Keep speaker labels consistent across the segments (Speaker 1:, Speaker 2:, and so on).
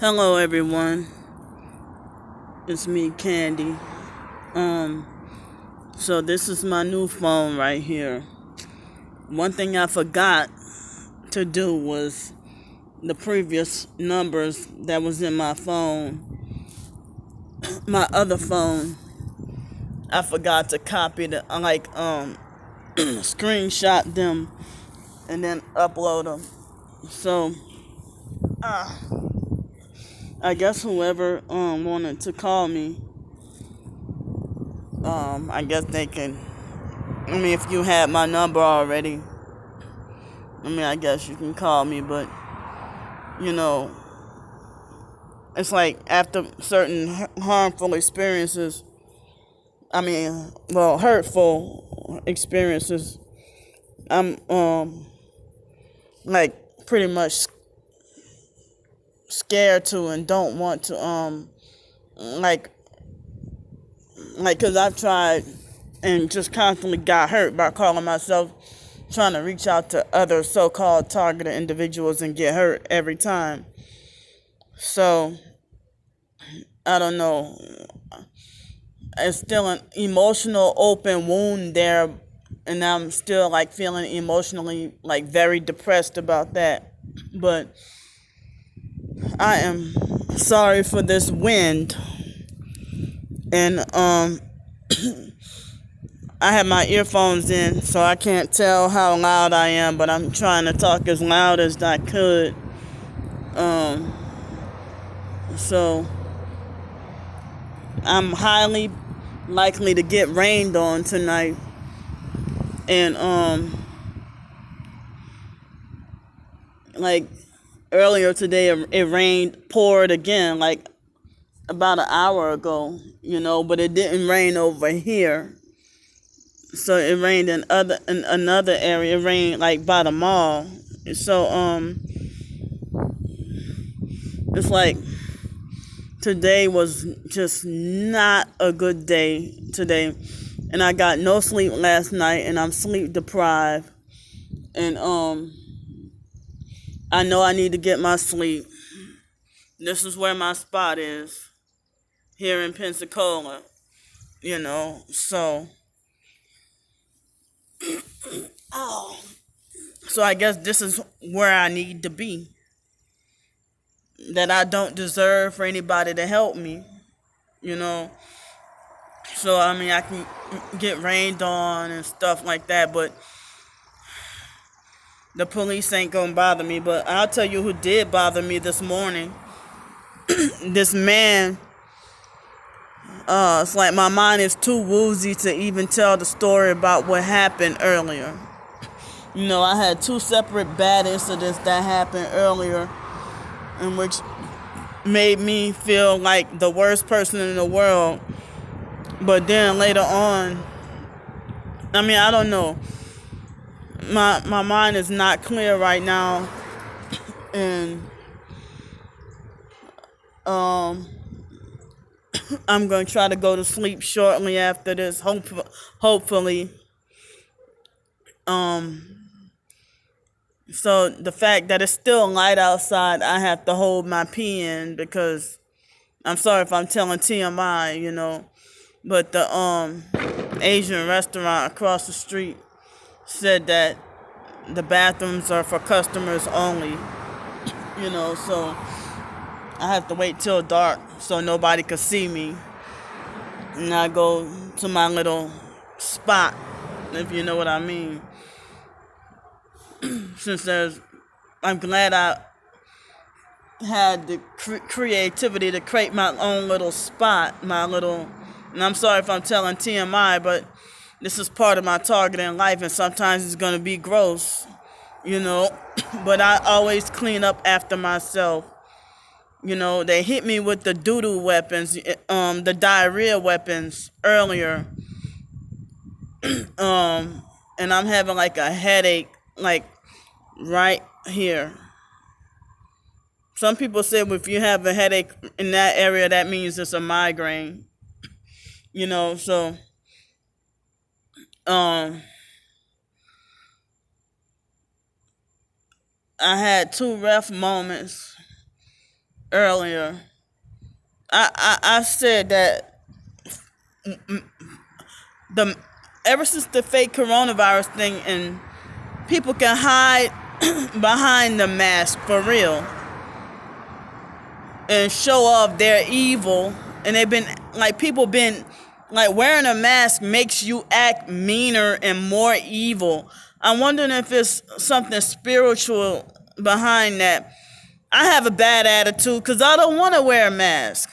Speaker 1: Hello everyone, it's me Candy. Um, so this is my new phone right here. One thing I forgot to do was the previous numbers that was in my phone, my other phone. I forgot to copy the screenshot them and then upload them. So I guess whoever wanted to call me, I guess they can. I mean, if you had my number already, I guess you can call me, but you know, it's like after certain harmful experiences, hurtful experiences, I'm like pretty much scared to and don't want to like cuz I've tried and just constantly got hurt by calling myself trying to reach out to other so-called targeted individuals and get hurt every time. So, I don't know. It's still an emotional open wound there, and I'm still like feeling emotionally like very depressed about that. But I am sorry for this wind, and I have my earphones in so I can't tell how loud I am, but I'm trying to talk as loud as I could. um so I'm highly likely to get rained on tonight, and like earlier today it rained, poured again, like about an hour ago, but it didn't rain over here. So it rained in another area. It rained like by the mall. So it's like today was just not a good day today. And I got no sleep last night, and I'm sleep deprived. And I know I need to get my sleep. This is where my spot is, here in Pensacola, so so I guess this is where I need to be. That I don't deserve for anybody to help me, you know. So I can get rained on and stuff like that, but the police ain't gonna bother me. But I'll tell you who did bother me this morning. This man. It's like my mind is too woozy to even tell the story about what happened earlier. I had two separate bad incidents that happened earlier, in which made me feel like the worst person in the world. But then later on, I don't know. My mind is not clear right now, and um, I'm gonna try to go to sleep shortly after this. Hopefully. Um, so the fact that it's still light outside, I have to hold my pee in because I'm sorry if I'm telling TMI, but the Asian restaurant across the street said that the bathrooms are for customers only, so I have to wait till dark so nobody could see me. And I go to my little spot, if you know what I mean. Since I'm glad I had the creativity to create my own little spot, and I'm sorry if I'm telling TMI, but this is part of my target in life, and sometimes it's going to be gross, you know, but I always clean up after myself. They hit me with the doo-doo weapons, the diarrhea weapons earlier, and I'm having like a headache, like right here. Some people say if you have a headache in that area, that means it's a migraine. So um, I had two rough moments earlier. I said that the ever since the fake coronavirus thing and people can hide behind the mask for real and show off their evil, and they've been like people been like wearing a mask makes you act meaner and more evil. I'm wondering if it's something spiritual behind that. I have a bad attitude because I don't want to wear a mask,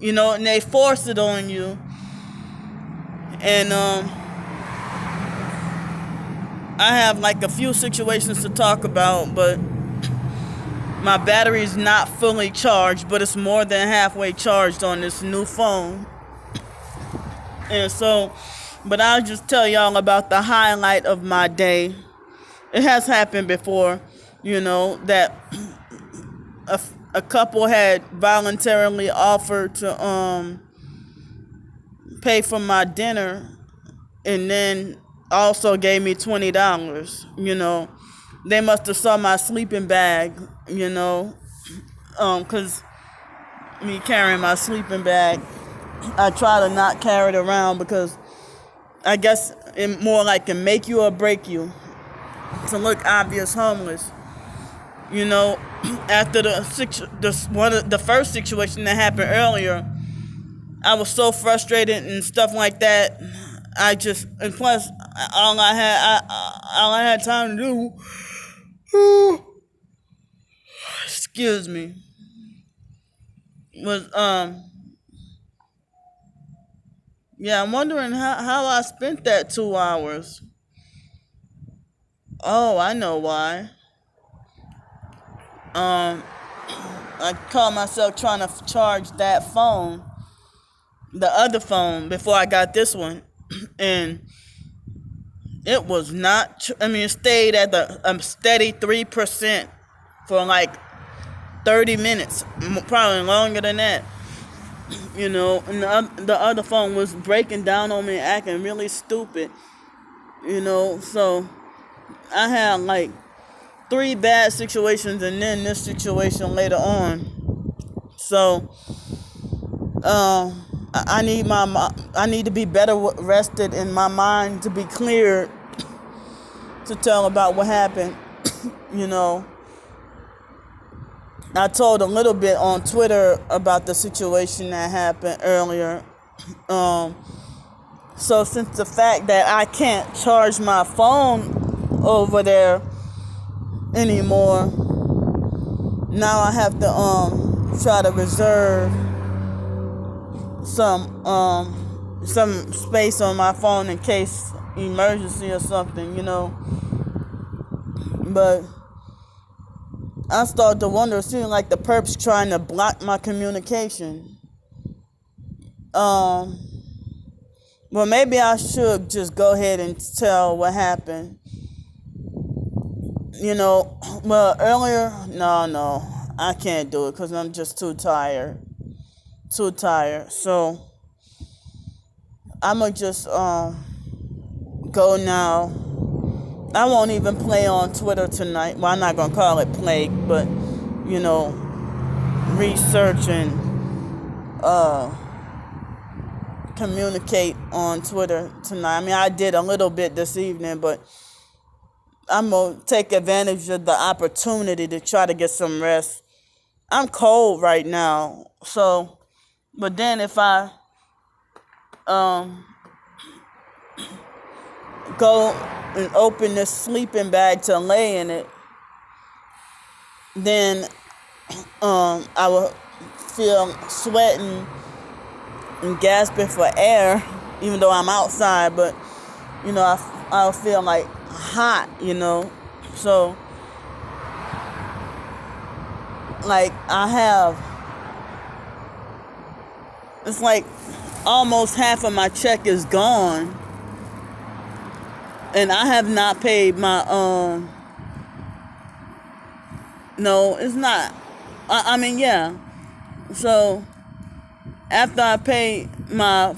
Speaker 1: and they force it on you. And I have like a few situations to talk about, but my battery's not fully charged, but it's more than halfway charged on this new phone. And so, but I'll just tell y'all about the highlight of my day. It has happened before, that a couple had voluntarily offered to pay for my dinner and then also gave me $20. They must have saw my sleeping bag, because me carrying my sleeping bag, I try to not carry it around because I guess it more like can make you or break you to look obvious homeless. After the first situation that happened earlier, I was so frustrated and stuff like that. And plus all I had time to do, excuse me, was yeah, I'm wondering how I spent that 2 hours. Oh, I know why. Um, I caught myself trying to charge that phone, the other phone, before I got this one, and it was not. It stayed at the steady 3% for like 30 minutes, probably longer than that. And the other phone was breaking down on me, acting really stupid. So I had like 3 bad situations and then this situation later on. So I need to be better rested in my mind to be clear to tell about what happened. I told a little bit on Twitter about the situation that happened earlier. So since the fact that I can't charge my phone over there anymore, now I have to try to reserve some space on my phone in case emergency or something, But I started to wonder, it seemed like the perps trying to block my communication. Well, maybe I should just go ahead and tell what happened. Well, earlier, no, I can't do it because I'm just too tired. So I'm going to just go now. I won't even play on Twitter tonight. Well, I'm not going to call it play, but, research and communicate on Twitter tonight. I did a little bit this evening, but I'm going to take advantage of the opportunity to try to get some rest. I'm cold right now, so, but then if I go and open this sleeping bag to lay in it, then I will feel sweating and gasping for air, even though I'm outside, but I'll feel like hot, so like it's like almost half of my check is gone, and I have not paid my no, it's not. Yeah. So after I pay my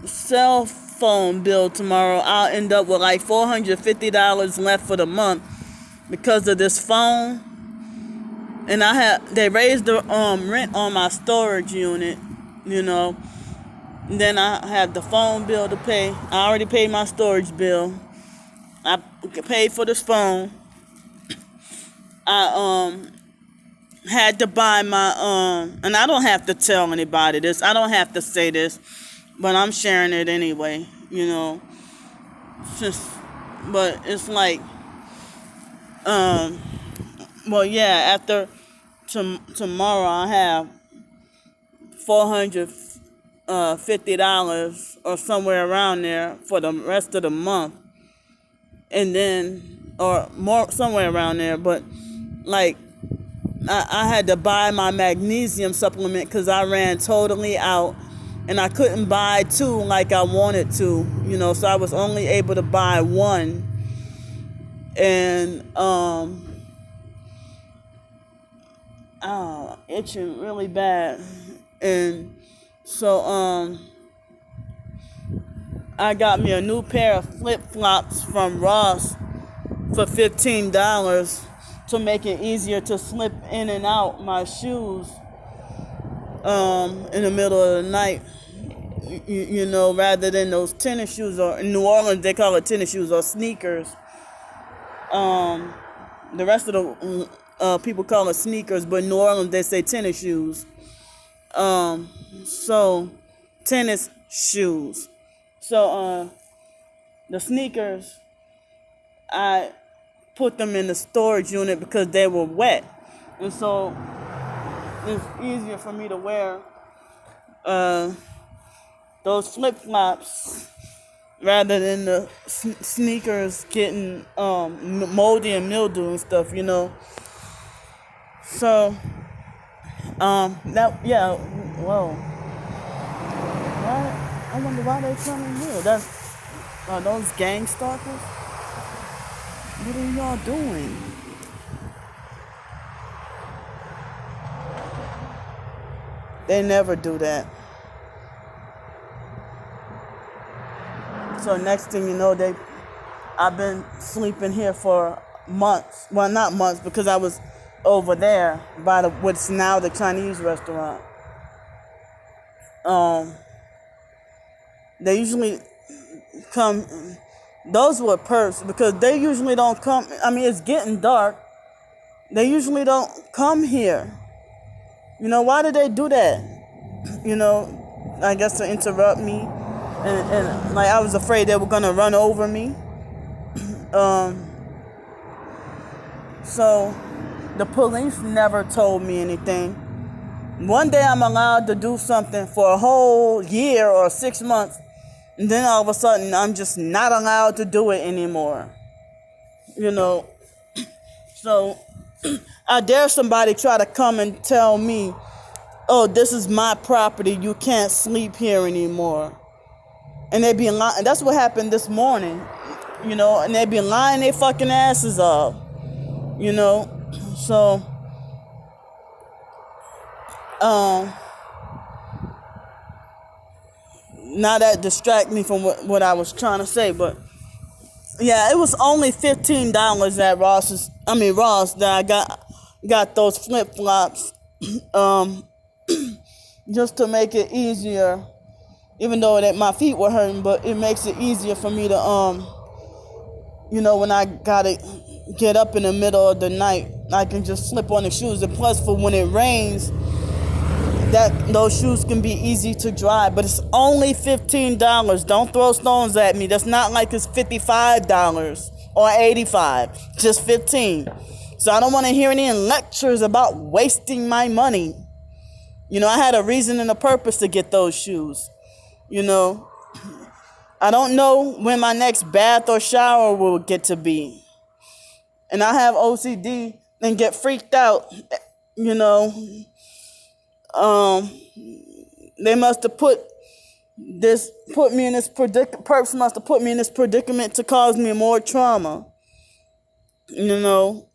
Speaker 1: cell phone bill tomorrow, I'll end up with like $450 left for the month because of this phone. and they raised the rent on my storage unit, you know. And then I had the phone bill to pay. I already paid my storage bill. I paid for this phone. I had to buy my and I don't have to tell anybody this. I don't have to say this, but I'm sharing it anyway, you know. It's just, but it's like well, yeah, after tomorrow I have $450 or somewhere around there for the rest of the month, and then or more somewhere around there. But like I had to buy my magnesium supplement because I ran totally out, and I couldn't buy two like I wanted to, you know. So I was only able to buy one, and itching really bad, and so I got me a new pair of flip-flops from Ross for $15 to make it easier to slip in and out my shoes in the middle of the night, you know, rather than those tennis shoes, or in New Orleans they call it tennis shoes or sneakers. The rest of the people call it sneakers, but in New Orleans they say tennis shoes. So tennis shoes. So the sneakers, I put them in the storage unit because they were wet, and so it's easier for me to wear those flip flops rather than the sneakers getting moldy and mildew and stuff, you know. So that, yeah, whoa. Why? I wonder why they coming here. That's those gang stalkers. What are y'all doing? They never do that. So next thing you know, I've been sleeping here for months. Well, not months, because I was over there by what's now the Chinese restaurant. They usually come. Those were perks because they usually don't come. I mean, it's getting dark. They usually don't come here. You know, why did they do that? You know, I guess to interrupt me. And like I was afraid they were going to run over me. So the police never told me anything. One day I'm allowed to do something for a whole year or 6 months, and then all of a sudden I'm just not allowed to do it anymore. You know, so I dare somebody try to come and tell me, oh, this is my property, you can't sleep here anymore. And they be lying. That's what happened this morning, you know, and they be lying their fucking asses off, you know. So now that distract me from what I was trying to say, but yeah, it was only $15 at Ross that I got those flip flops, just to make it easier. Even though my feet were hurting, but it makes it easier for me to you know, when I gotta get up in the middle of the night, I can just slip on the shoes. And plus, for when it rains, those shoes can be easy to dry. But it's only $15. Don't throw stones at me. That's not like it's $55 or $85. Just $15. So I don't want to hear any lectures about wasting my money. You know, I had a reason and a purpose to get those shoes. You know, I don't know when my next bath or shower will get to be. And I have OCD and get freaked out, you know. They must have put me in this Perps must have put me in this predicament to cause me more trauma. You know,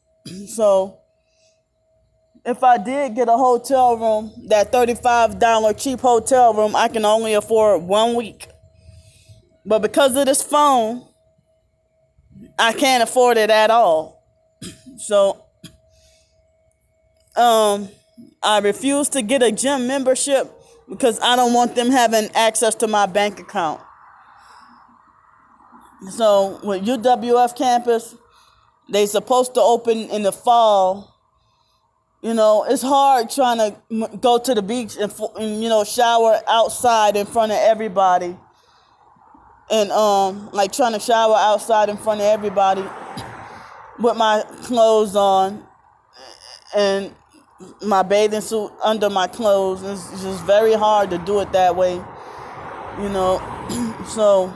Speaker 1: so if I did get a hotel room, that $35 cheap hotel room, I can only afford 1 week. But because of this phone, I can't afford it at all. So um, I refuse to get a gym membership because I don't want them having access to my bank account. So with UWF campus, they supposed to open in the fall. It's hard trying to go to the beach and shower outside in front of everybody. And like trying to shower outside in front of everybody with my clothes on and my bathing suit under my clothes. It's just very hard to do it that way, you know. So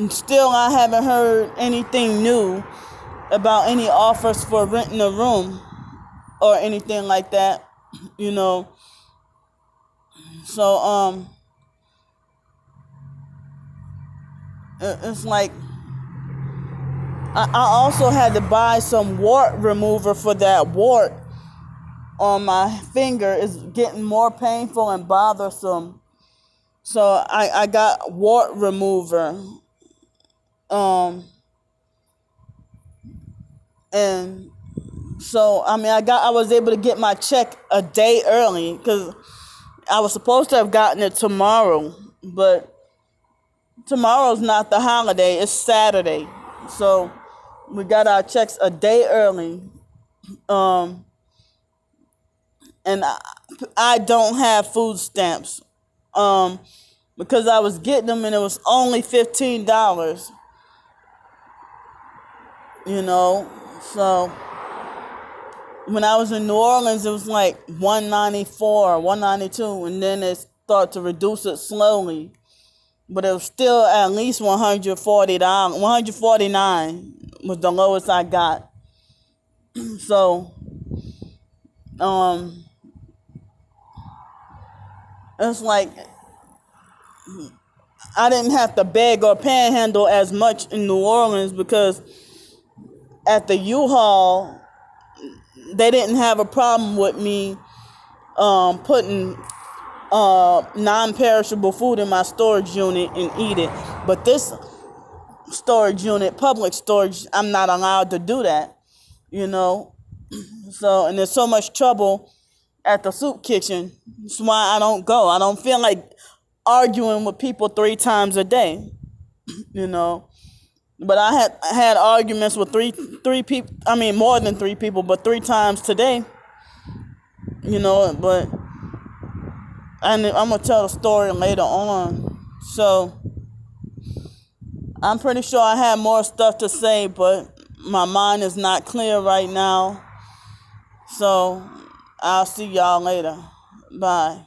Speaker 1: still I haven't heard anything new about any offers for renting a room or anything like that, you know. So it's like I also had to buy some wart remover for that wart on my finger. It's getting more painful and bothersome. So I got wart remover. And so I was able to get my check a day early because I was supposed to have gotten it tomorrow, but tomorrow's not the holiday, it's Saturday. So we got our checks a day early. And I don't have food stamps because I was getting them and it was only $15, you know. So when I was in New Orleans, it was like $194, $192, and then they start to reduce it slowly. But it was still at least $140, $149 was the lowest I got. So, it's like I didn't have to beg or panhandle as much in New Orleans because at the U-Haul, they didn't have a problem with me putting non-perishable food in my storage unit and eat it. But this storage unit, public storage, I'm not allowed to do that, you know. So, and there's so much trouble at the soup kitchen. That's why I don't go. I don't feel like arguing with people 3 times a day, you know. But I had arguments with three people. I mean, more than 3 people, but 3 times today, you know. But I'm gonna tell the story later on. So I'm pretty sure I have more stuff to say, but my mind is not clear right now. So I'll see y'all later. Bye.